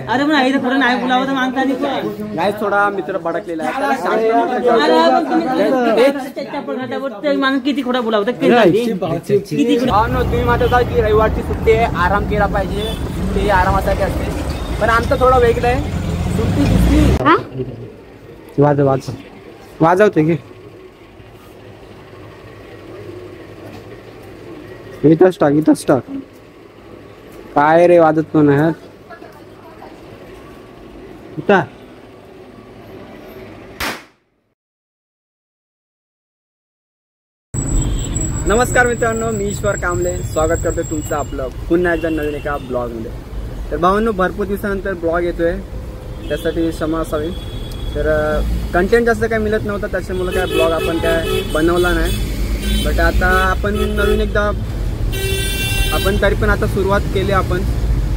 अरे पण आई थोडं नाही बोलावं तर मागता नाही थोडा मित्र भडकलेला आहे माणूस किती खोटा बोलावं तुम्ही म्हणता की रविवारची सुट्टी आहे, आराम केला पाहिजे, सुट्टी आरामासाठी असते, पण आमचं थोडं वेगळं आहे. सुट्टी दिसली वाजवते की इथंच टाक काय रे वाजत पण आहे. नमस्कार मित्रांनो, मी ईश्वर कांबळे स्वागत करतोय तुमचं आपलं पुन्हा एकदा नवीन एका ब्लॉगमध्ये. तर भावांनो, भरपूर दिवसानंतर ब्लॉग येतोय, त्यासाठी क्षमा असावी. तर कंटेंट जास्त काय मिळत नव्हतं, त्याच्यामुळे काय ब्लॉग आपण काय बनवला नाही. बट आता आपण नवीन एकदा तरी पण आता सुरुवात केली. आपण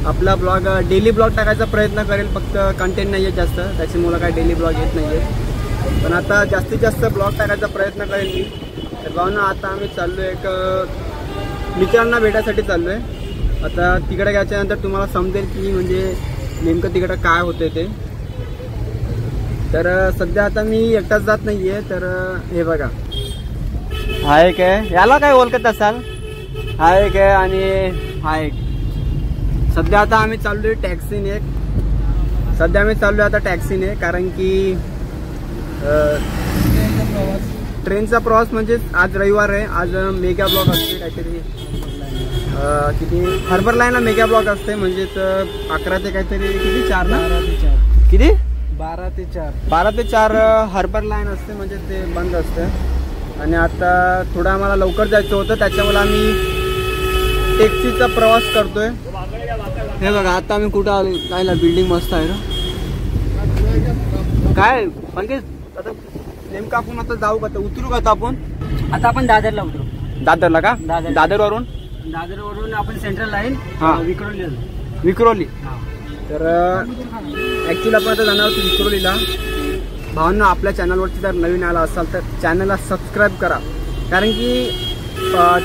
आपला ब्लॉग डेली ब्लॉग टाकायचा प्रयत्न करेल, फक्त कंटेंट नाही आहे जास्त, त्याच्यामुळे काय डेली ब्लॉग येत नाही आहे. पण आता जास्तीत जास्त ब्लॉग टाकायचा प्रयत्न करेल मी. तर भावना आता आम्ही चाललो एक मित्रांना भेटायसाठी चाललो आहे. आता तिकडे गेल्यानंतर तुम्हाला समजेल की म्हणजे नेमकं तिकडं काय होतं ते. तर सध्या आता मी एकटाच जात नाही आहे. तर हे बघा, हा एक आहे, याला काय ओळखत असाल, हा एक आहे आणि हा एक. सध्या आता आम्ही चाललोय टॅक्सीने. कारण की ट्रेनचा प्रवास म्हणजे आज रविवार आहे, आज मेगा ब्लॉक असते काहीतरी, किती हार्बर लाईनला मेगा ब्लॉक असते, म्हणजेच 11 ते काहीतरी किती 4 ना, किती 12 ते 4 हार्बर लाईन असते, म्हणजे ते बंद असते. आणि आता थोडं आम्हाला लवकर जायचं होतं, त्याच्यामुळे आम्ही टॅक्सीचा प्रवास करतोय. हे बघा, आता आम्ही कुठं आलो, काय बिल्डिंग मस्त आहे ना, काय पंकज. आता नेमकं आपण आता जाऊ का, उतरू का आपण? आता आपण दादरला उतरू. दादरला का? दादरवरून आपण सेंट्रल लाईन विक्रोली. तर ऍक्च्युली आपण आता जाणार आहोत विक्रोलीला. भावांनो, आपल्या चॅनलवरती जर नवीन आला असाल तर चॅनलला सबस्क्राईब करा, कारण की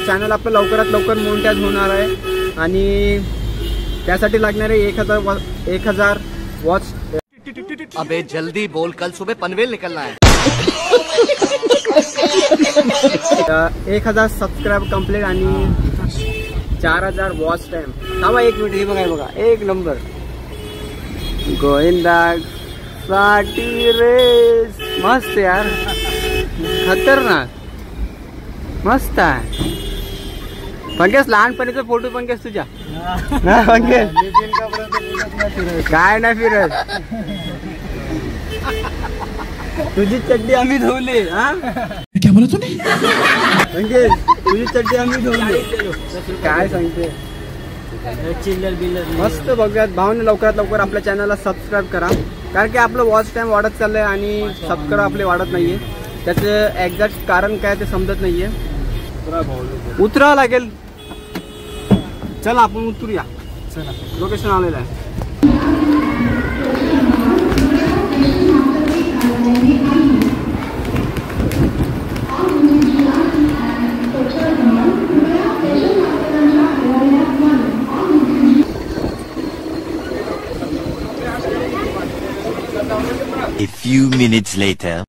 चॅनल आपलं लवकरात लवकर मोनिटाईज होणार आहे आणि त्यासाठी लागणारे 1000 वॉच. अबे जल्दी बोल, कल सुबह पनवेल निकलना है. 1000 सबस्क्राईब कंप्लीट आणि 4000 वॉच टाइम. थांबा एक मिनिट, हे बघा एक नंबर गोविंदा साठी रेस. मस्त यार, खतरनाक मस्त आहे. पंकज, लहानपणीचा फोटो पंकज तुझ्या, पंकज काय नाही फिरत. तुझी चड्डी आम्ही धुवली. क्या बोला तूने? पंकज, तुझी चड्डी आम्ही धुवली. काय सांगते, चिल्लर बिल्लर मस्त. बघूयात भावने, लवकरात लवकर आपल्या चॅनलला सबस्क्राईब करा, कारण की आपलं वॉच टाइम वाढत चाललंय आणि सबस्क्राईब आपले वाढत नाहीये. त्याचं एक्झॅक्ट कारण काय ते समजत नाहीये. उतरावं लागेल. चला आपण उतरूया. चला, लोकेशन आलेलं आहे. A few minutes later.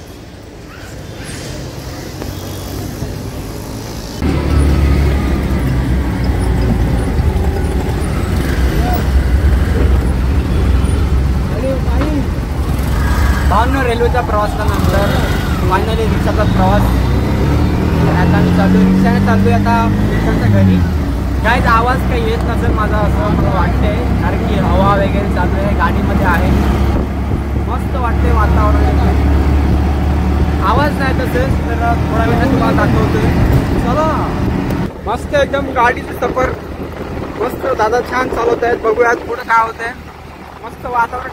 रेल्वेच्या प्रवासानंतर फायनली रिक्षाचा प्रवास. आता मी रिक्षाने चाललोय आता रिक्षाच्या घरी. काहीच आवाज काही येत नसेल माझा, असं मला वाटतंय, कारण की हवा वगैरे चालू आहे, गाडीमध्ये आहे, मस्त वाटते वातावरण. आवाज नाही तसेच, तर थोड्या वेळात तुम्हाला दाखवतोय. चला, मस्त एकदम गाडीचं सफर मस्त. दादा छान चालवत आहेत, बघूयात पुढे काय होतंय. मस्त वातावरण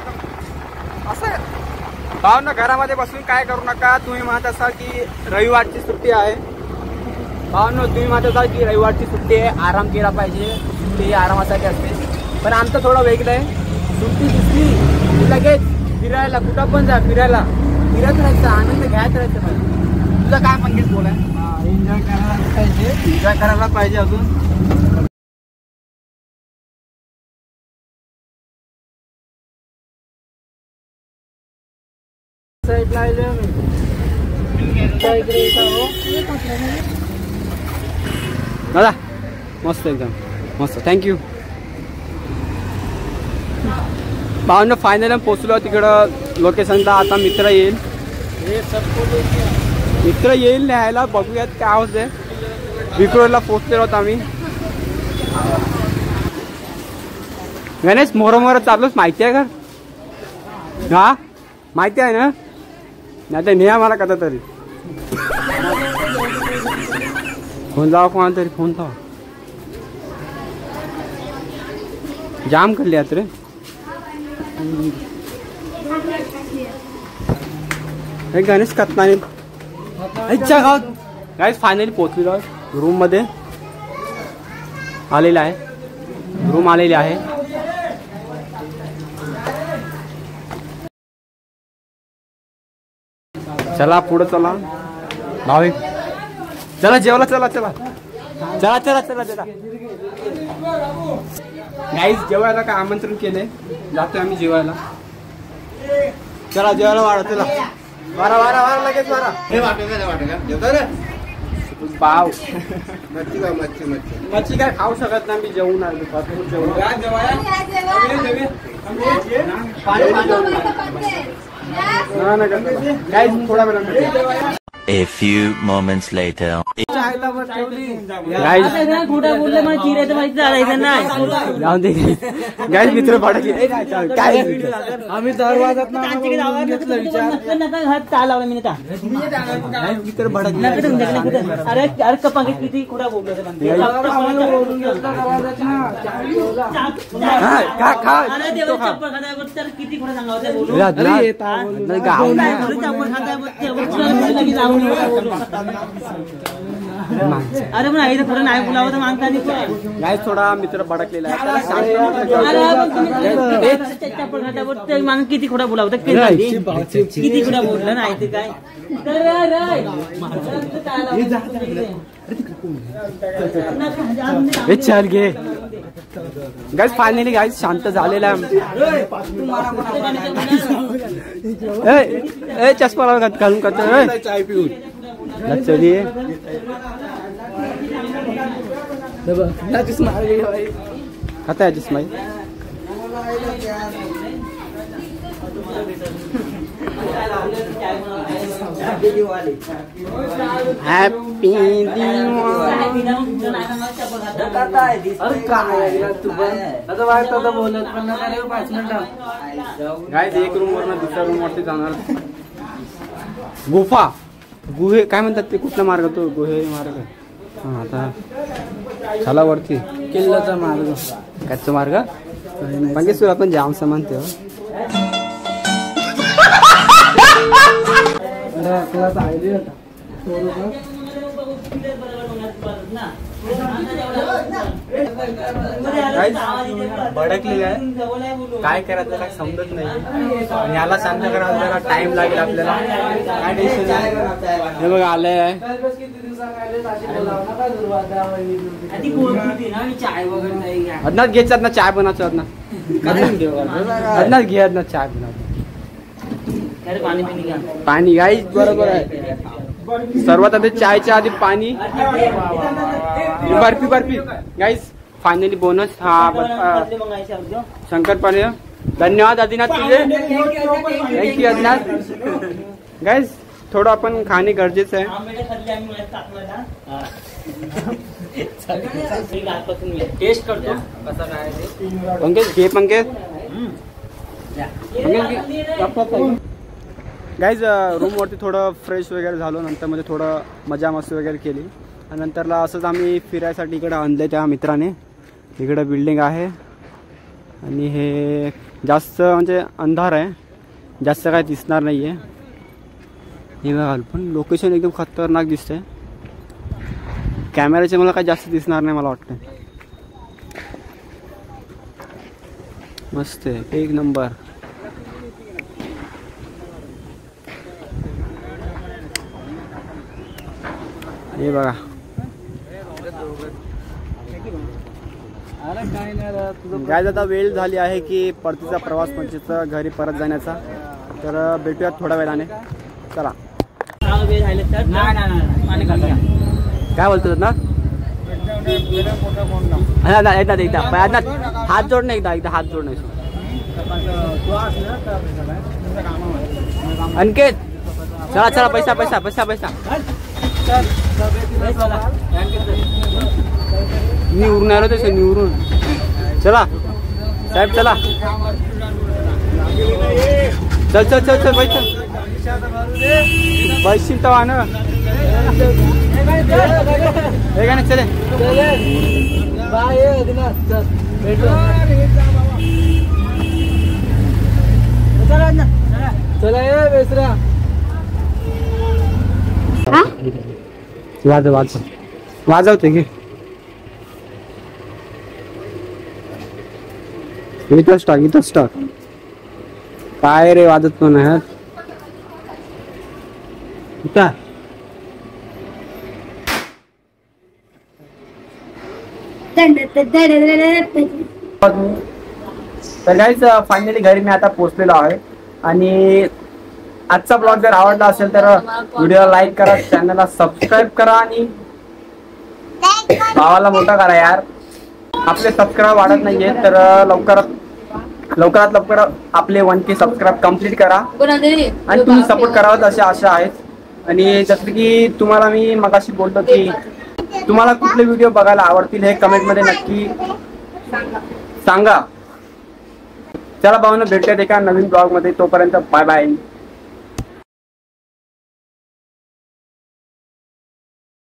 असं आहे. भावना, घरामध्ये बसून काय करू नका. तुम्ही म्हणत असाल की रविवारची सुट्टी आहे. भावना, तुम्ही म्हणत असाल की रविवारची सुट्टी आहे, आराम केला पाहिजे, सुट्टी आरामासाठी असते, पण आमचं थोडं वेगळं आहे. सुट्टी दिसली की लगेच फिरायला, कुठं पण जा, फिरायला फिरत राहायचं, आनंद घ्यायचा राहायचं. मला तुझं काय पंकज बोलाय? एन्जॉय करायला पाहिजे अजून. दादा मस्त एकदम मस्त थँक्यू. भावना फायनल पोचलो तिकडं लोकेशनला. आता मित्र येईल न्यायला. बघूयात काय होते. विक्रोडला पोचलेलो आहोत आम्ही. गणेश मोर चालूच माहिती आहे का? हा माहिती आहे ना. नाही तर नेहा मला कदा तरी फोन लावा. कोणा तरी फोन लावा. जाम करली आत रे. गणेश कत्नानी गावात गाईस फायनली पोहोचलेलो आहे. रूम मध्ये आलेला आहे. रूम आलेली आहे. चला पुढे चला भाविक. चला जेवला. चला चला चला चला चला चला गाईस जेवायला काय आमंत्रण केलंय. जातोय आम्ही जेवायला. चला जेवायला वाढा. चला वारा वारा वारा लगेच वारा. हे पाव मच्छी काय खाऊ शकत नाही. मी जेवून आलो. भरपूर जेवण. गाईस थोडा वेळ. A few moments later. गाईस मित्र पाडायचे काय आम्ही दरवाजात मित्र भडकले. अरे अरे कपांगे किती खोटा बोललो किती खोटा सांगा. अरे पण आई खरं नाही बोलावं तर मागता नाही. थोडा मित्र भडकलेला आहे. माग किती खोटा बोलावं किती खोटा बोललं नाही ते काय. चल घे गाईस. फायनली गाईस शांत झालेला आहे. चष्मा घालून करतो चाय पिऊन. चलिए खाता है चष्मा. हॅपी गाईस एक रूम वरनं दुसऱ्या रूम वरती जाणार. गुफा गुहे काय म्हणतात ते. कुठला मार्ग तो गुहे मार्ग. हा आता चला वरती. किल्ल्याचा मार्ग कच्चा मार्ग. म्हणजे सुरू आपण जाम सामान तेव्हा भडकलेलं आहे. काय करायचं काय समजत नाही. याला शांत करायला जरा टाइम लागेल आपल्याला. काय टेन्शन नाही. हे बघा आलंय आहे. अदनाथ घ्यायचं. अदनाथ चाय बनवायचं. अदनाथ घे. अदनाथ चाय बनवायचं. पाणी गाईस बरोबर आहे. सर्वात आधी चायच्या आधी पाणी. Barfi barfi guys. Finally bonus. हा शंकरपाळी. धन्यवाद आदिनाथ तुझे. थँक्यू आदिनाथ. गाईस थोडं आपण खाणे गरजेचं आहे. टेस्ट करतो कसा काय. पंकज घे. पंकज गाईज रूम वरती थोडं फ्रेश वगैरे झालो. नंतर मध्ये थोडं मजा मस्ती वगैरे केली. आणि नंतरला असंच आम्ही फिरायसाठी इकडे आणले त्या मित्राने. इकडं बिल्डिंग आहे आणि हे जास्त म्हणजे अंधार आहे. जास्त काय दिसणार नाही आहे. हे बघा पण लोकेशन एकदम खतरनाक दिसतंय. कॅमेऱ्याचे मला काय जास्त दिसणार नाही मला वाटतं. मस्त आहे एक नंबर. हे बघा काय आता वेळ झाली आहे की परतीचा प्रवास म्हणजे घरी परत जाण्याचा. तर भेटूयात थोड्या वेळाने, चला. काय बोलतो ना, एकदा हात जोड नाही, एकदा हात जोड नाही. अंकित चला चला, पैसा पैसा पैसा पैसा. मी उरून आलो तसे निवरून. चला साहेब चला, चल चल चल चल पैसा पैसे तो आण हे का नाही. चले वाजव वाजव वाजवते की इथंच टाक, इथंच टाक. काय रे वाजत पण आहे. तर गाईज फायनली घरी मी आता पोहोचलेलो आहे. आणि आजचा ब्लॉग जर आवडला असेल तर व्हिडिओला लाईक करा, चॅनलला सबस्क्राईब करा आणि भावाला मोठा करा यार. आपले सबस्क्राईब वाढत नाहीये, तर लवकरात लवकर आपले 1K सबस्क्राईब कंप्लीट करा आणि तुम्ही सपोर्ट करावं अशी आशा आहे. आणि जसं की तुम्हाला मी मगाशी बोलतो की तुम्हाला कुठले व्हिडिओ बघायला आवडतील हे कमेंटमध्ये नक्की सांगा. चला भावांनो, भेटूयात एका नवीन ब्लॉग मध्ये. तोपर्यंत बाय बाय.